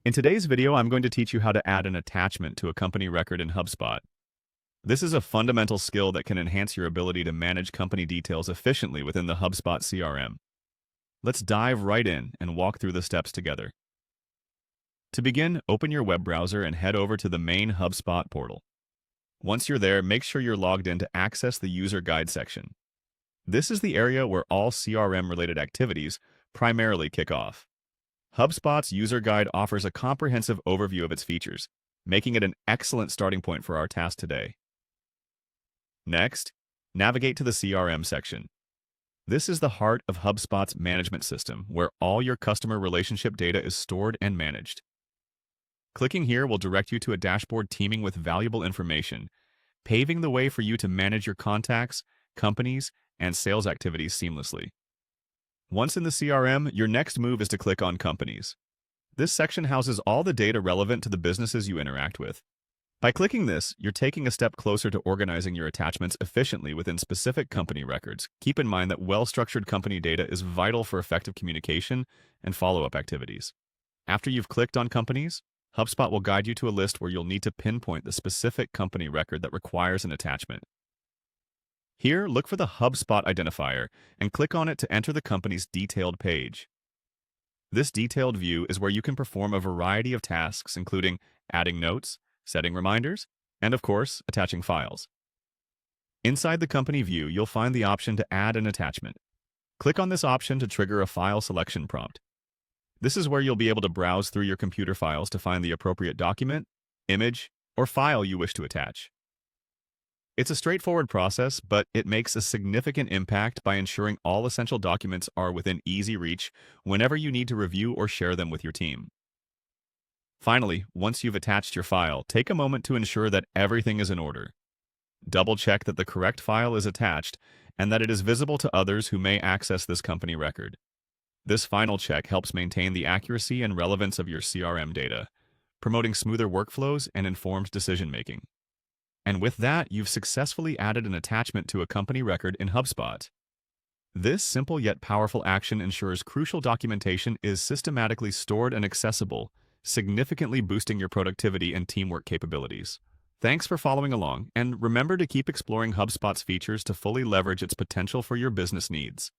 In today's video, I'm going to teach you how to add an attachment to a company record in HubSpot. This is a fundamental skill that can enhance your ability to manage company details efficiently within the HubSpot CRM. Let's dive right in and walk through the steps together. To begin, open your web browser and head over to the main HubSpot portal. Once you're there, make sure you're logged in to access the user guide section. This is the area where all CRM-related activities primarily kick off. HubSpot's user guide offers a comprehensive overview of its features, making it an excellent starting point for our task today. Next, navigate to the CRM section. This is the heart of HubSpot's management system, where all your customer relationship data is stored and managed. Clicking here will direct you to a dashboard teeming with valuable information, paving the way for you to manage your contacts, companies, and sales activities seamlessly. Once in the CRM, your next move is to click on Companies. This section houses all the data relevant to the businesses you interact with. By clicking this, you're taking a step closer to organizing your attachments efficiently within specific company records. Keep in mind that well-structured company data is vital for effective communication and follow-up activities. After you've clicked on Companies, HubSpot will guide you to a list where you'll need to pinpoint the specific company record that requires an attachment. Here, look for the HubSpot identifier and click on it to enter the company's detailed page. This detailed view is where you can perform a variety of tasks, including adding notes, setting reminders, and of course, attaching files. Inside the company view, you'll find the option to add an attachment. Click on this option to trigger a file selection prompt. This is where you'll be able to browse through your computer files to find the appropriate document, image, or file you wish to attach. It's a straightforward process, but it makes a significant impact by ensuring all essential documents are within easy reach whenever you need to review or share them with your team. Finally, once you've attached your file, take a moment to ensure that everything is in order. Double-check that the correct file is attached and that it is visible to others who may access this company record. This final check helps maintain the accuracy and relevance of your CRM data, promoting smoother workflows and informed decision-making. And with that, you've successfully added an attachment to a company record in HubSpot. This simple yet powerful action ensures crucial documentation is systematically stored and accessible, significantly boosting your productivity and teamwork capabilities. Thanks for following along, and remember to keep exploring HubSpot's features to fully leverage its potential for your business needs.